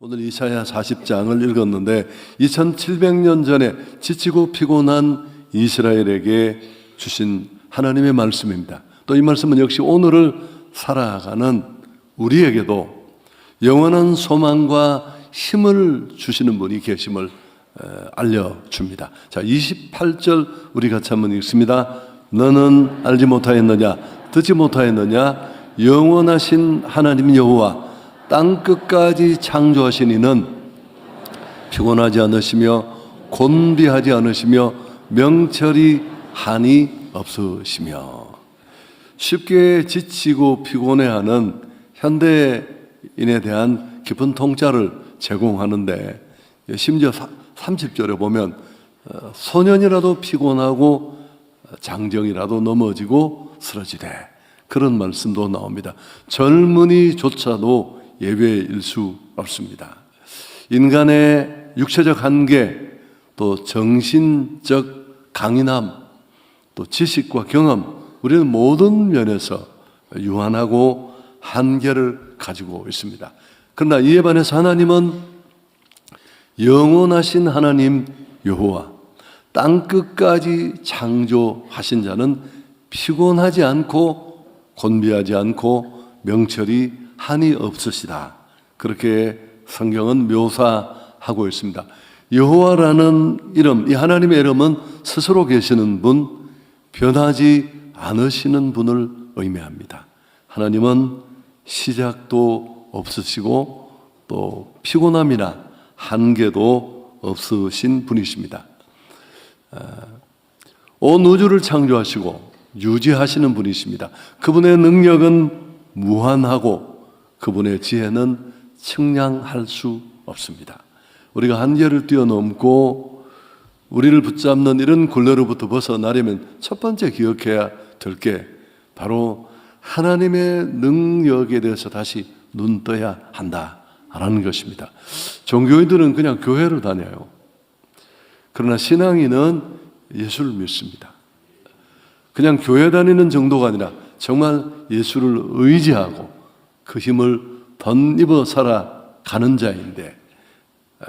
오늘 이사야 40장을 읽었는데 2700년 전에 지치고 피곤한 이스라엘에게 주신 하나님의 말씀입니다. 또 이 말씀은 역시 오늘을 살아가는 우리에게도 영원한 소망과 힘을 주시는 분이 계심을 알려줍니다. 자, 28절 우리 같이 한번 읽습니다. 너는 알지 못하였느냐 듣지 못하였느냐 영원하신 하나님 여호와 땅 끝까지 창조하신 이는 피곤하지 않으시며 곤비하지 않으시며 명철이 한이 없으시며. 쉽게 지치고 피곤해하는 현대인에 대한 깊은 통찰을 제공하는데, 심지어 30절에 보면 소년이라도 피곤하고 장정이라도 넘어지고 쓰러지되, 그런 말씀도 나옵니다. 젊은이조차도 예외일 수 없습니다. 인간의 육체적 한계, 또 정신적 강인함, 또 지식과 경험, 우리는 모든 면에서 유한하고 한계를 가지고 있습니다. 그러나 이에 반해서 하나님은 영원하신 하나님 여호와, 땅끝까지 창조하신 자는 피곤하지 않고 곤비하지 않고 명철이 한이 없으시다. 그렇게 성경은 묘사하고 있습니다. 여호와라는 이름, 이 하나님의 이름은 스스로 계시는 분, 변하지 않으시는 분을 의미합니다. 하나님은 시작도 없으시고 또 피곤함이나 한계도 없으신 분이십니다. 온 우주를 창조하시고 유지하시는 분이십니다. 그분의 능력은 무한하고 그분의 지혜는 측량할 수 없습니다. 우리가 한계를 뛰어넘고 우리를 붙잡는 이런 굴레로부터 벗어나려면 첫 번째 기억해야 될 게 바로 하나님의 능력에 대해서 다시 눈 떠야 한다라는 것입니다. 종교인들은 그냥 교회를 다녀요. 그러나 신앙인은 예수를 믿습니다. 그냥 교회 다니는 정도가 아니라 정말 예수를 의지하고 그 힘을 덧입어 살아가는 자인데,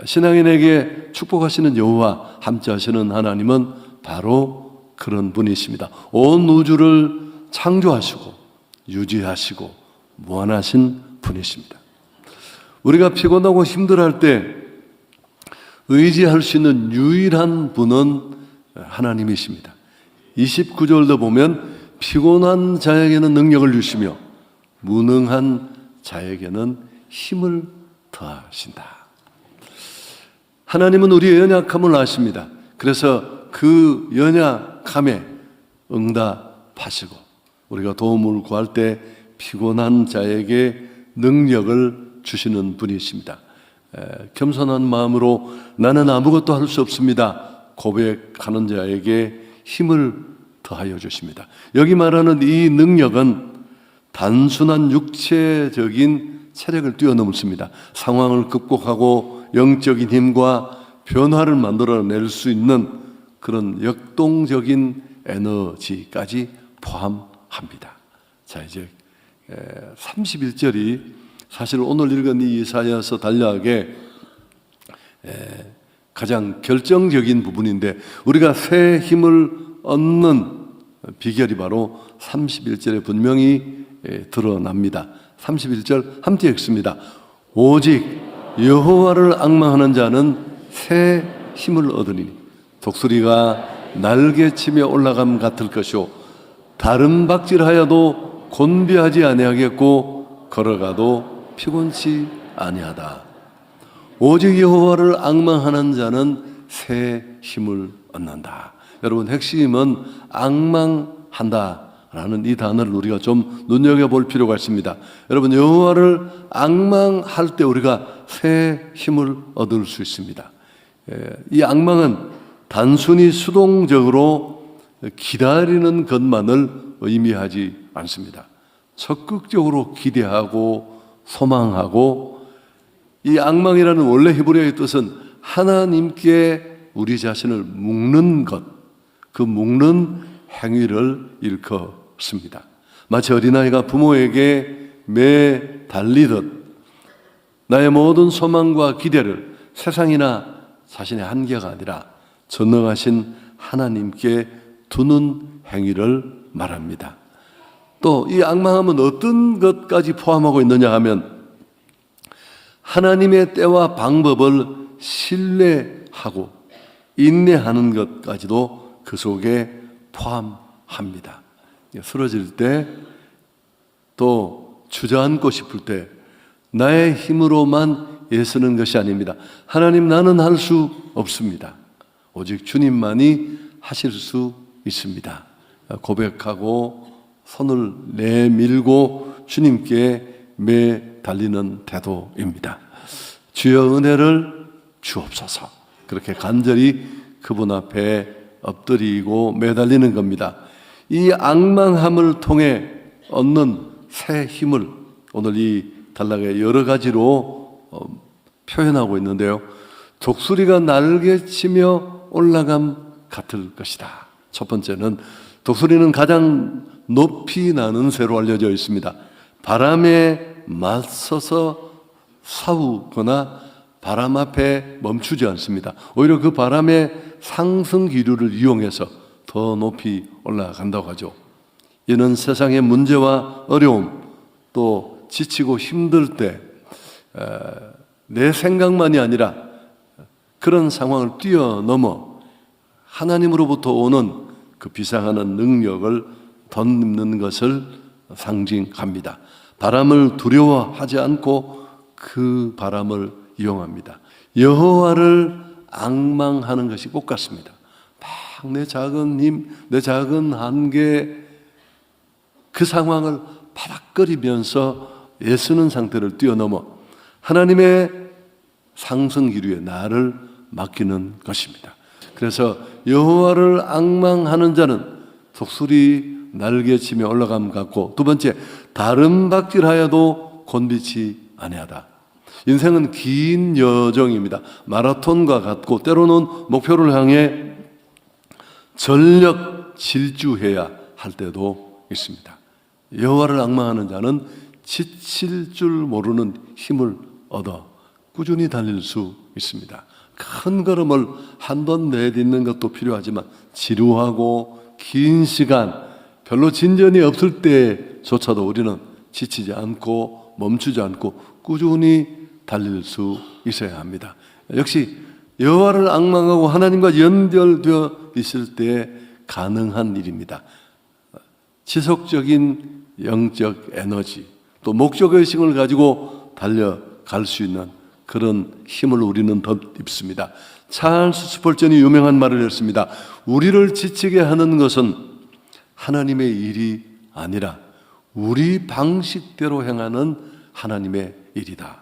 신앙인에게 축복하시는 여호와, 함께하시는 하나님은 바로 그런 분이십니다. 온 우주를 창조하시고 유지하시고 무한하신 분이십니다. 우리가 피곤하고 힘들어할 때 의지할 수 있는 유일한 분은 하나님이십니다. 29절도 보면 피곤한 자에게는 능력을 주시며 무능한 자에게는 힘을 더하신다. 하나님은 우리의 연약함을 아십니다. 그래서 그 연약함에 응답하시고 우리가 도움을 구할 때 피곤한 자에게 능력을 주시는 분이십니다. 겸손한 마음으로 나는 아무것도 할 수 없습니다 고백하는 자에게 힘을 더하여 주십니다. 여기 말하는 이 능력은 단순한 육체적인 체력을 뛰어넘습니다. 상황을 극복하고 영적인 힘과 변화를 만들어낼 수 있는 그런 역동적인 에너지까지 포함합니다. 자, 이제 31절이 사실 오늘 읽은 이 이사야서 단락의 가장 결정적인 부분인데, 우리가 새 힘을 얻는 비결이 바로 31절에 분명히 드러납니다. 31절 함께 읽습니다. 오직 여호와를 앙망하는 자는 새 힘을 얻으니 독수리가 날개치며 올라감 같을 것이요 다른 박질하여도 곤비하지 아니하겠고 걸어가도 피곤치 아니하다. 오직 여호와를 앙망하는 자는 새 힘을 얻는다. 여러분, 핵심은 앙망한다라는 이 단어를 우리가 좀 눈여겨볼 필요가 있습니다. 여러분, 여호와를 앙망할 때 우리가 새 힘을 얻을 수 있습니다. 이 앙망은 단순히 수동적으로 기다리는 것만을 의미하지 않습니다. 적극적으로 기대하고 소망하고, 이 앙망이라는 원래 히브리어의 뜻은 하나님께 우리 자신을 묶는 것, 그 묶는 행위를 일컫습니다. 마치 어린아이가 부모에게 매 달리듯 나의 모든 소망과 기대를 세상이나 자신의 한계가 아니라 전능하신 하나님께 두는 행위를 말합니다. 또 이 앙망함은 어떤 것까지 포함하고 있느냐 하면 하나님의 때와 방법을 신뢰하고 인내하는 것까지도 그 속에 포함합니다. 쓰러질 때, 또 주저앉고 싶을 때 나의 힘으로만 애쓰는 것이 아닙니다. 하나님, 나는 할 수 없습니다. 오직 주님만이 하실 수 있습니다. 고백하고 손을 내밀고 주님께 매달리는 태도입니다. 주여 은혜를 주옵소서. 그렇게 간절히 그분 앞에 엎드리고 매달리는 겁니다. 이 앙망함을 통해 얻는 새 힘을 오늘 이 단락에 여러 가지로 표현하고 있는데요. 독수리가 날개치며 올라감 같을 것이다. 첫 번째는 독수리는 가장 높이 나는 새로 알려져 있습니다. 바람에 맞서서 싸우거나 바람 앞에 멈추지 않습니다. 오히려 그 바람의 상승 기류를 이용해서 더 높이 올라간다고 하죠. 이는 세상의 문제와 어려움, 또 지치고 힘들 때 내 생각만이 아니라 그런 상황을 뛰어넘어 하나님으로부터 오는 그 비상하는 능력을 덧입는 것을 상징합니다. 바람을 두려워하지 않고 그 바람을 이용합니다. 여호와를 앙망하는 것이 꼭 같습니다. 막 내 작은 힘, 내 작은 한계, 그 상황을 바닥거리면서 애쓰는 상태를 뛰어넘어 하나님의 상승 기류에 나를 맡기는 것입니다. 그래서 여호와를 앙망하는 자는 독수리 날개치며 올라감 같고, 두 번째, 다른 박질하여도 곤비치 아니하다. 인생은 긴 여정입니다. 마라톤과 같고 때로는 목표를 향해 전력 질주해야 할 때도 있습니다. 여호와를 앙망하는 자는 지칠 줄 모르는 힘을 얻어 꾸준히 달릴 수 있습니다. 큰 걸음을 한 번 내딛는 것도 필요하지만 지루하고 긴 시간, 별로 진전이 없을 때조차도 우리는 지치지 않고 멈추지 않고 꾸준히 달릴 수 있어야 합니다. 역시 여호와를 앙망하고 하나님과 연결되어 있을 때 가능한 일입니다. 지속적인 영적 에너지, 또 목적의식을 가지고 달려갈 수 있는 그런 힘을 우리는 덧입습니다. 찰스 스펄전이 유명한 말을 했습니다. 우리를 지치게 하는 것은 하나님의 일이 아니라 우리 방식대로 행하는 하나님의 일이다.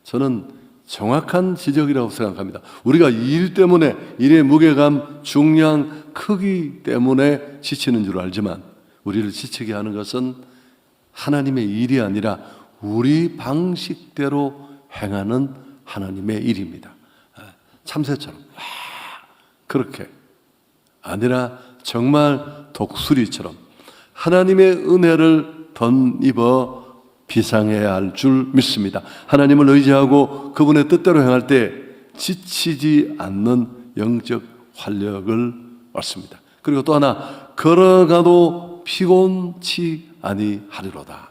저는 정확한 지적이라고 생각합니다. 우리가 일 때문에, 일의 무게감, 중량, 크기 때문에 지치는 줄 알지만 우리를 지치게 하는 것은 하나님의 일이 아니라 우리 방식대로 행하는 하나님의 일입니다. 참새처럼 그렇게 아니라 정말 독수리처럼 하나님의 은혜를 덧입어 비상해야 할 줄 믿습니다. 하나님을 의지하고 그분의 뜻대로 행할 때 지치지 않는 영적 활력을 얻습니다. 그리고 또 하나, 걸어가도 피곤치 아니하리로다.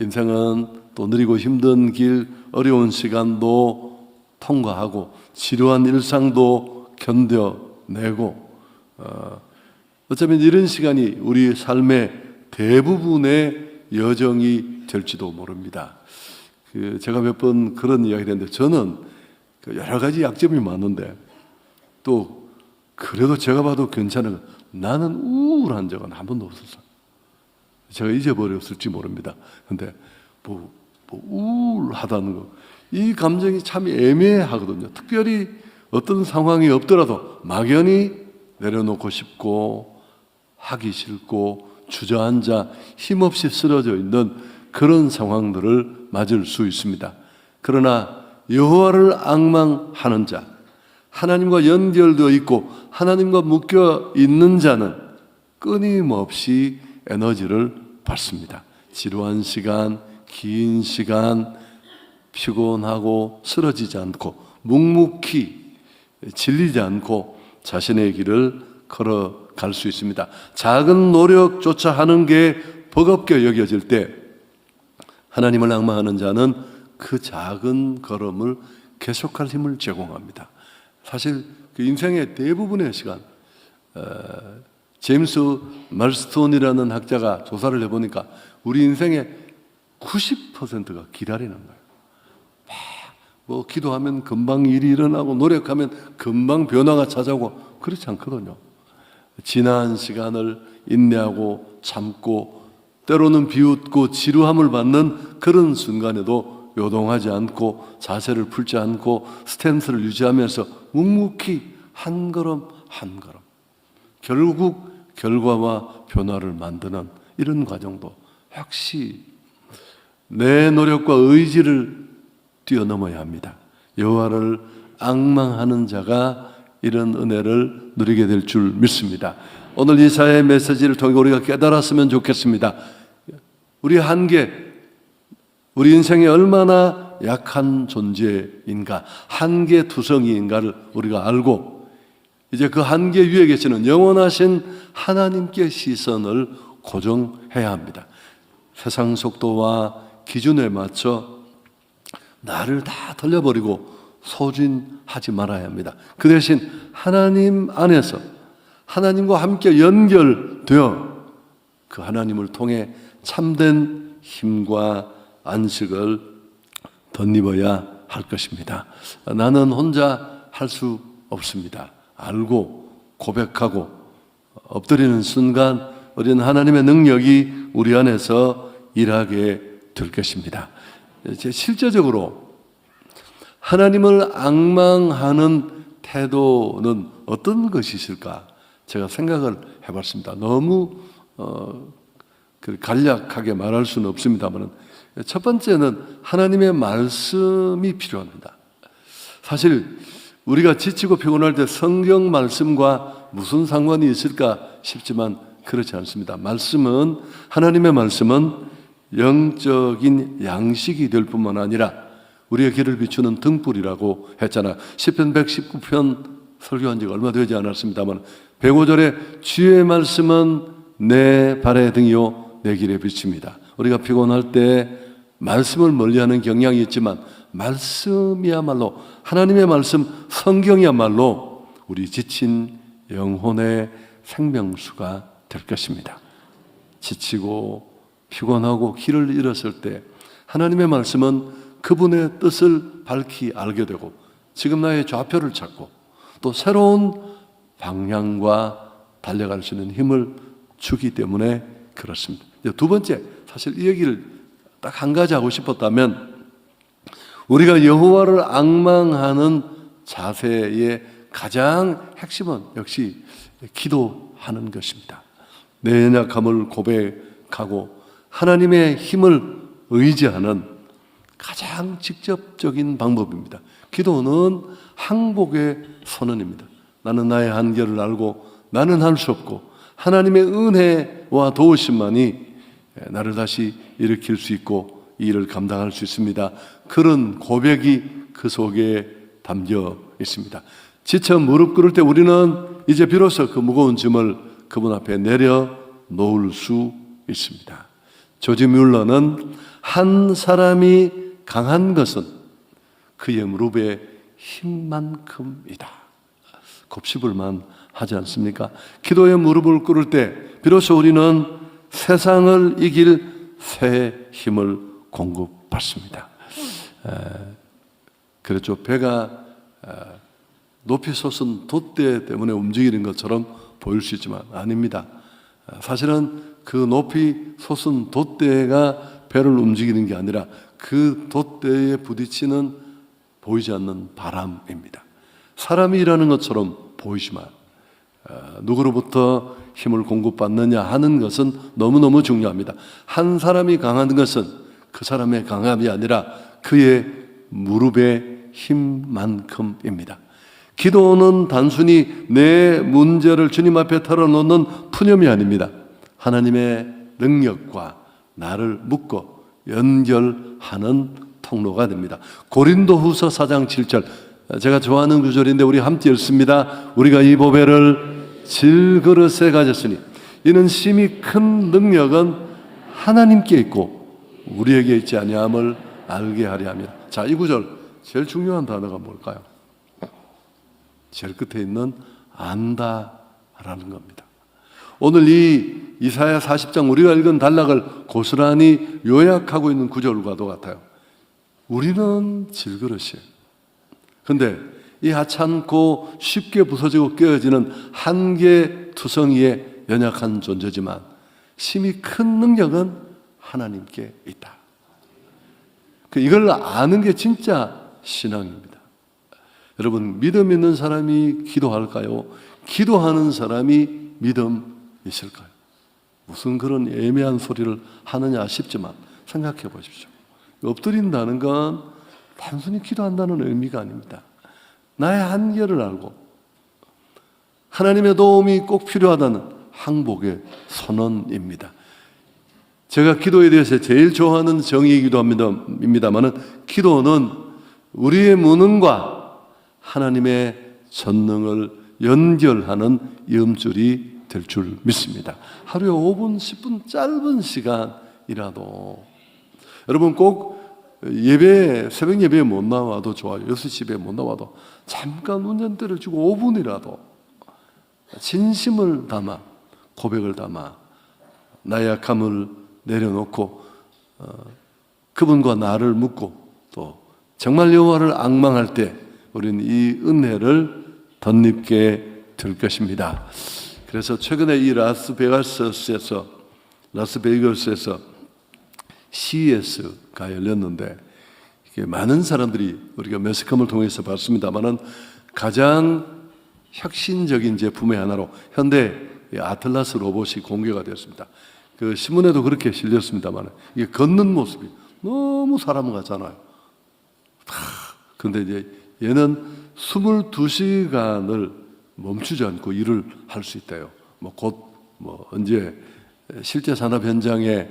인생은 또 느리고 힘든 길, 어려운 시간도 통과하고 지루한 일상도 견뎌내고 어쩌면 이런 시간이 우리 삶의 대부분의 여정이 될지도 모릅니다. 제가 몇 번 그런 이야기를 했는데, 저는 여러 가지 약점이 많은데 또 그래도 제가 봐도 괜찮은, 나는 우울한 적은 한 번도 없었어요. 제가 잊어버렸을지 모릅니다. 근데 뭐 우울하다는 거, 이 감정이 참 애매하거든요. 특별히 어떤 상황이 없더라도 막연히 내려놓고 싶고 하기 싫고 주저앉아 힘없이 쓰러져 있는 그런 상황들을 맞을 수 있습니다. 그러나 여호와를 앙망하는 자, 하나님과 연결되어 있고 하나님과 묶여 있는 자는 끊임없이 에너지를 받습니다. 지루한 시간, 긴 시간, 피곤하고 쓰러지지 않고 묵묵히 질리지 않고 자신의 길을 걸어갈 수 있습니다. 작은 노력조차 하는 게 버겁게 여겨질 때 하나님을 앙망하는 자는 그 작은 걸음을 계속할 힘을 제공합니다. 사실 그 인생의 대부분의 시간, 제임스 말스톤이라는 학자가 조사를 해보니까 우리 인생의 90%가 기다리는 거예요. 뭐 기도하면 금방 일이 일어나고 노력하면 금방 변화가 찾아오고 그렇지 않거든요. 지난 시간을 인내하고 참고 때로는 비웃고 지루함을 받는 그런 순간에도 요동하지 않고 자세를 풀지 않고 스탠스를 유지하면서 묵묵히 한 걸음 한 걸음 결국 결과와 변화를 만드는 이런 과정도 역시 내 노력과 의지를 뛰어넘어야 합니다. 여호와를 앙망하는 자가 이런 은혜를 누리게 될 줄 믿습니다. 오늘 이사야의 메시지를 통해 우리가 깨달았으면 좋겠습니다. 우리 한계, 우리 인생이 얼마나 약한 존재인가, 한계투성이인가를 우리가 알고 이제 그 한계 위에 계시는 영원하신 하나님께 시선을 고정해야 합니다. 세상 속도와 기준에 맞춰 나를 다 돌려버리고 소진하지 말아야 합니다. 그 대신 하나님 안에서 하나님과 함께 연결되어 그 하나님을 통해 참된 힘과 안식을 덧입어야 할 것입니다. 나는 혼자 할 수 없습니다. 알고 고백하고 엎드리는 순간 우리는 하나님의 능력이 우리 안에서 일하게 될 것입니다. 실제적으로 하나님을 앙망하는 태도는 어떤 것이 있을까? 제가 생각을 해봤습니다. 너무 간략하게 말할 수는 없습니다만 첫 번째는 하나님의 말씀이 필요합니다. 사실 우리가 지치고 피곤할 때 성경 말씀과 무슨 상관이 있을까 싶지만 그렇지 않습니다. 하나님의 말씀은 영적인 양식이 될 뿐만 아니라 우리의 길을 비추는 등불이라고 했잖아요. 시편 119편 설교한 지가 얼마 되지 않았습니다만 105절에 주의 말씀은 내 발의 등이요 내 길에 비칩니다. 우리가 피곤할 때 말씀을 멀리하는 경향이 있지만 말씀이야말로 하나님의 말씀 성경이야말로 우리 지친 영혼의 생명수가 될 것입니다. 지치고 피곤하고 길을 잃었을 때 하나님의 말씀은 그분의 뜻을 밝히 알게 되고 지금 나의 좌표를 찾고 또 새로운 방향과 달려갈 수 있는 힘을 주기 때문에 그렇습니다. 두 번째, 사실 이 얘기를 딱 한 가지 하고 싶었다면 우리가 여호와를 앙망하는 자세의 가장 핵심은 역시 기도하는 것입니다. 내 연약함을 고백하고 하나님의 힘을 의지하는 가장 직접적인 방법입니다. 기도는 항복의 선언입니다. 나는 나의 한계를 알고 나는 할 수 없고 하나님의 은혜와 도우심만이 나를 다시 일으킬 수 있고 이 일을 감당할 수 있습니다. 그런 고백이 그 속에 담겨 있습니다. 지쳐 무릎 꿇을 때 우리는 이제 비로소 그 무거운 짐을 그분 앞에 내려 놓을 수 있습니다. 조지 뮬러는 한 사람이 강한 것은 그의 무릎의 힘만큼이다. 곱씹을만 하지 않습니까? 기도의 무릎을 꿇을 때 비로소 우리는 세상을 이길 새 힘을 공급받습니다. 그렇죠. 배가 높이 솟은 돛대 때문에 움직이는 것처럼 보일 수 있지만 아닙니다. 사실은 그 높이 솟은 돛대가 배를 움직이는 게 아니라 그 돛대에 부딪히는 보이지 않는 바람입니다. 사람이 일하는 것처럼 보이지만 누구로부터 힘을 공급받느냐 하는 것은 너무너무 중요합니다. 한 사람이 강한 것은 그 사람의 강함이 아니라 그의 무릎의 힘만큼입니다. 기도는 단순히 내 문제를 주님 앞에 털어놓는 푸념이 아닙니다. 하나님의 능력과 나를 묶어 연결하는 통로가 됩니다. 고린도후서 4장 7절, 제가 좋아하는 구절인데 우리 함께 읽습니다. 우리가 이 보배를 질그릇에 가졌으니 이는 심히 큰 능력은 하나님께 있고 우리에게 있지 아니함을 알게 하려 함이라. 자, 이 구절 제일 중요한 단어가 뭘까요? 제일 끝에 있는 안다라는 겁니다. 오늘 이 이사야 40장 우리가 읽은 단락을 고스란히 요약하고 있는 구절과도 같아요. 우리는 질그릇이에요. 근데 이 하찮고 쉽게 부서지고 깨어지는 한계 투성이의 연약한 존재지만 심히 큰 능력은 하나님께 있다. 이걸 아는 게 진짜 신앙입니다. 여러분, 믿음 있는 사람이 기도할까요? 기도하는 사람이 믿음 있을까요? 무슨 그런 애매한 소리를 하느냐 싶지만 생각해 보십시오. 엎드린다는 건 단순히 기도한다는 의미가 아닙니다. 나의 한계를 알고 하나님의 도움이 꼭 필요하다는 항복의 선언입니다. 제가 기도에 대해서 제일 좋아하는 정의이기도 합니다만은 기도는 우리의 무능과 하나님의 전능을 연결하는 염줄이 될 줄 믿습니다. 하루에 5분, 10분 짧은 시간이라도 여러분 꼭 예배, 새벽 예배에 못 나와도 좋아요. 6시 예배에 못 나와도 잠깐 운전대를 주고 5분이라도 진심을 담아 고백을 담아 나의 약함을 내려놓고 그분과 나를 묻고 또 정말 여호와를 앙망할 때 우리는 이 은혜를 덧입게 될 것입니다. 그래서 최근에 이 라스베가스에서 CES가 열렸는데 이게 많은 사람들이 우리가 매스컴을 통해서 봤습니다만은 가장 혁신적인 제품의 하나로 현대 아틀라스 로봇이 공개가 되었습니다. 그 신문에도 그렇게 실렸습니다만 이게 걷는 모습이 너무 사람 같잖아요. 그런데 이제 얘는 22시간을 멈추지 않고 일을 할 수 있대요. 곧 언제 실제 산업 현장에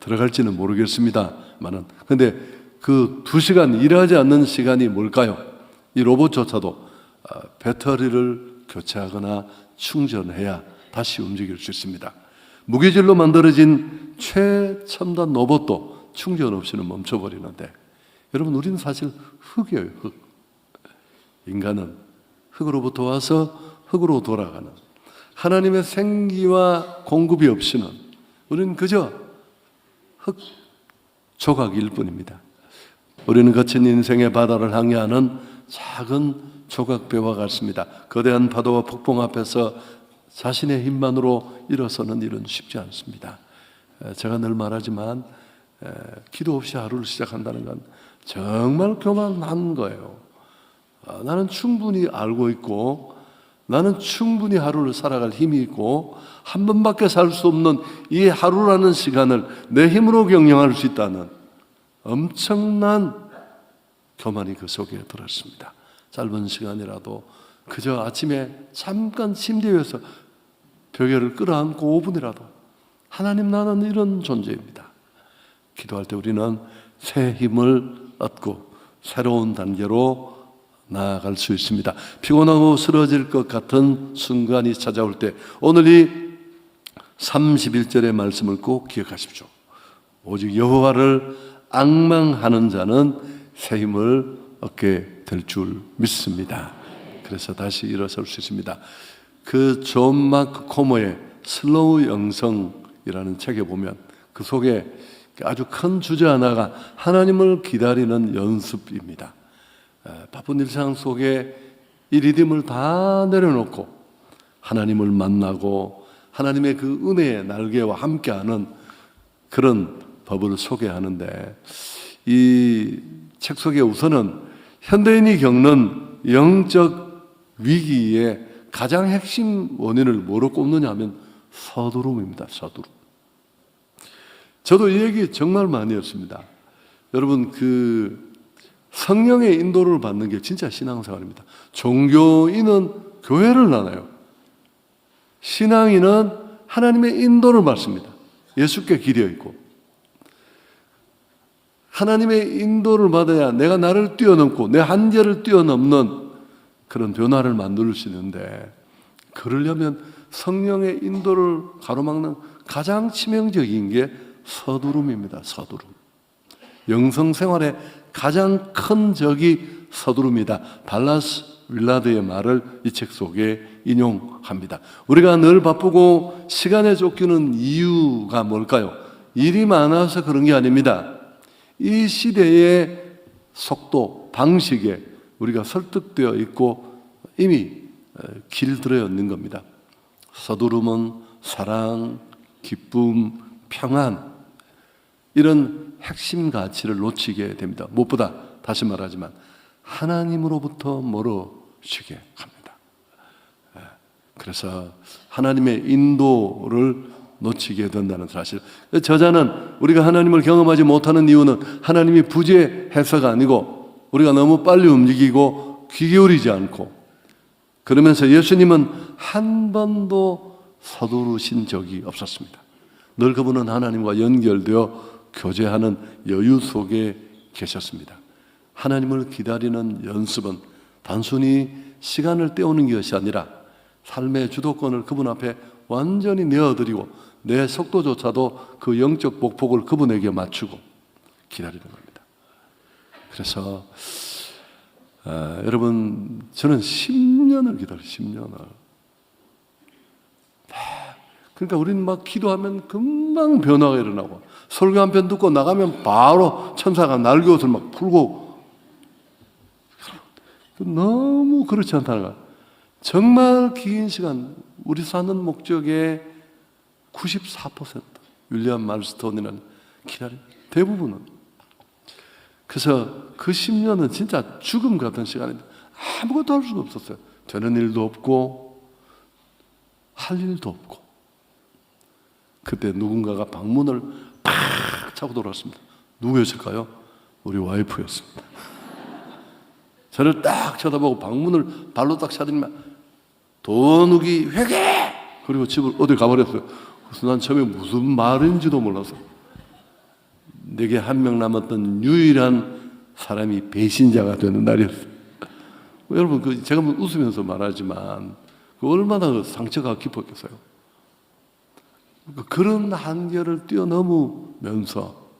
들어갈지는 모르겠습니다만은 근데 그 2시간 일하지 않는 시간이 뭘까요? 이 로봇조차도 배터리를 교체하거나 충전해야 다시 움직일 수 있습니다. 무기질로 만들어진 최첨단 로봇도 충전 없이는 멈춰버리는데 여러분, 우리는 사실 흙이에요. 흙. 인간은 흙으로부터 와서 흙으로 돌아가는 하나님의 생기와 공급이 없이는 우리는 그저 흙 조각일 뿐입니다. 우리는 거친 인생의 바다를 항해하는 작은 조각배와 같습니다. 거대한 파도와 폭풍 앞에서 자신의 힘만으로 일어서는 일은 쉽지 않습니다. 제가 늘 말하지만 기도 없이 하루를 시작한다는 건 정말 교만한 거예요. 나는 충분히 알고 있고 나는 충분히 하루를 살아갈 힘이 있고 한 번밖에 살 수 없는 이 하루라는 시간을 내 힘으로 경영할 수 있다는 엄청난 교만이 그 속에 들었습니다. 짧은 시간이라도 그저 아침에 잠깐 침대 위에서 벽에를 끌어안고 5분이라도 하나님, 나는 이런 존재입니다. 기도할 때 우리는 새 힘을 얻고 새로운 단계로 나아갈 수 있습니다. 피곤하고 쓰러질 것 같은 순간이 찾아올 때 오늘 이 31절의 말씀을 꼭 기억하십시오. 오직 여호와를 앙망하는 자는 새 힘을 얻게 될 줄 믿습니다. 그래서 다시 일어설 수 있습니다. 그 존 마크 코모의 슬로우 영성이라는 책에 보면 그 속에 아주 큰 주제 하나가 하나님을 기다리는 연습입니다. 바쁜 일상 속에 이 리듬을 다 내려놓고 하나님을 만나고 하나님의 그 은혜의 날개와 함께하는 그런 법을 소개하는데 이 책 속에 우선은 현대인이 겪는 영적 위기의 가장 핵심 원인을 뭐로 꼽느냐 하면 서두름입니다. 서두름. 저도 이 얘기 정말 많이 했습니다. 여러분, 그 성령의 인도를 받는 게 진짜 신앙생활입니다. 종교인은 교회를 나눠요. 신앙인은 하나님의 인도를 받습니다. 예수께 기려 있고 하나님의 인도를 받아야 내가 나를 뛰어넘고 내 한계를 뛰어넘는 그런 변화를 만들 수 있는데, 그러려면 성령의 인도를 가로막는 가장 치명적인 게 서두름입니다. 서두름. 영성생활의 가장 큰 적이 서두름이다. 달라스 윌라드의 말을 이 책 속에 인용합니다. 우리가 늘 바쁘고 시간에 쫓기는 이유가 뭘까요? 일이 많아서 그런 게 아닙니다. 이 시대의 속도, 방식에 우리가 설득되어 있고 이미 길들여 있는 겁니다. 서두름은 사랑, 기쁨, 평안, 이런 핵심 가치를 놓치게 됩니다. 무엇보다 다시 말하지만 하나님으로부터 멀어지게 합니다. 그래서 하나님의 인도를 놓치게 된다는 사실. 저자는 우리가 하나님을 경험하지 못하는 이유는 하나님이 부재해서가 아니고 우리가 너무 빨리 움직이고 귀 기울이지 않고, 그러면서 예수님은 한 번도 서두르신 적이 없었습니다. 늘 그분은 하나님과 연결되어 교제하는 여유 속에 계셨습니다. 하나님을 기다리는 연습은 단순히 시간을 때우는 것이 아니라 삶의 주도권을 그분 앞에 완전히 내어드리고 내 속도조차도 그 영적 복폭을 그분에게 맞추고 기다리는 겁니다. 그래서 여러분, 저는 10년을 기다려요. 10년을. 그러니까 우리는 막 기도하면 금방 변화가 일어나고, 설교 한 편 듣고 나가면 바로 천사가 날개옷을 막 풀고, 너무 그렇지 않다는 거야. 정말 긴 시간, 우리 사는 목적의 94%, 윌리엄 말스톤이라는 기다림, 대부분은. 그래서 그 10년은 진짜 죽음 같은 시간인데 아무것도 할 수가 없었어요. 되는 일도 없고 할 일도 없고. 그때 누군가가 방문을 팍 차고 돌아왔습니다. 누구였을까요? 우리 와이프였습니다. 저를 딱 쳐다보고 방문을 발로 딱 차더니만 도누기 회개! 그리고 집을 어디 가버렸어요. 그래서 난 처음에 무슨 말인지도 몰라서, 내게 한 명 남았던 유일한 사람이 배신자가 되는 날이었어요. 여러분, 제가 웃으면서 말하지만 얼마나 상처가 깊었겠어요. 그런 한계를 뛰어넘으면서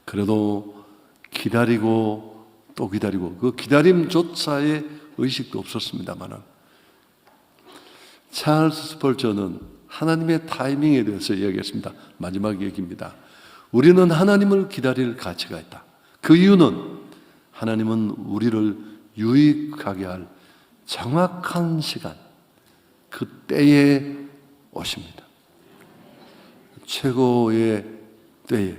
그래도 기다리고 또 기다리고, 그 기다림조차의 의식도 없었습니다만은, 찰스 스펄전은 하나님의 타이밍에 대해서 이야기했습니다. 마지막 얘기입니다. 우리는 하나님을 기다릴 가치가 있다. 그 이유는 하나님은 우리를 유익하게 할 정확한 시간, 그 때에 오십니다. 최고의 때에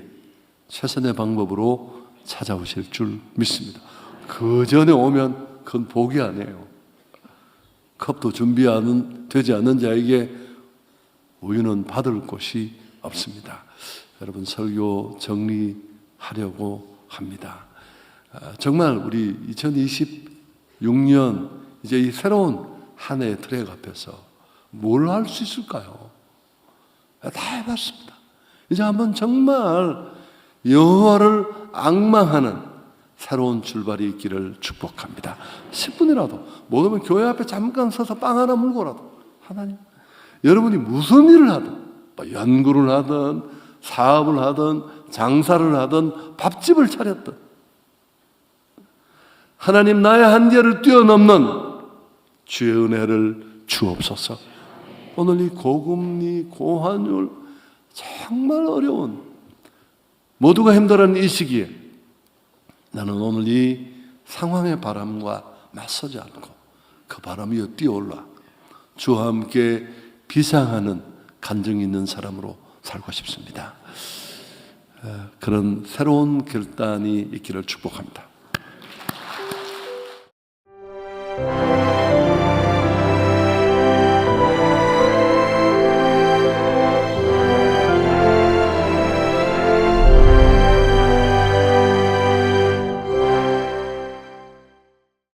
최선의 방법으로 찾아오실 줄 믿습니다. 그 전에 오면 그건 복이 아니에요. 컵도 되지 않는 자에게 우유는 받을 곳이 없습니다. 여러분, 설교 정리하려고 합니다. 정말 우리 2026년 이제 이 새로운 한 해의 트랙 앞에서 뭘 할 수 있을까요? 다 해봤습니다. 이제 한번 정말 여호와를 앙망하는 새로운 출발이 있기를 축복합니다. 10분이라도, 못하면 교회 앞에 잠깐 서서 빵 하나 물고라도, 하나님, 여러분이 무슨 일을 하든, 연구를 하든 사업을 하든 장사를 하든 밥집을 차렸든, 하나님, 나의 한계를 뛰어넘는 주의 은혜를 주옵소서. 오늘 이 고금리, 고환율, 정말 어려운, 모두가 힘들어하는 이 시기에 나는 오늘 이 상황의 바람과 맞서지 않고 그 바람 위에 뛰어올라 주와 함께 비상하는 간증이 있는 사람으로 살고 싶습니다. 그런 새로운 결단이 있기를 축복합니다.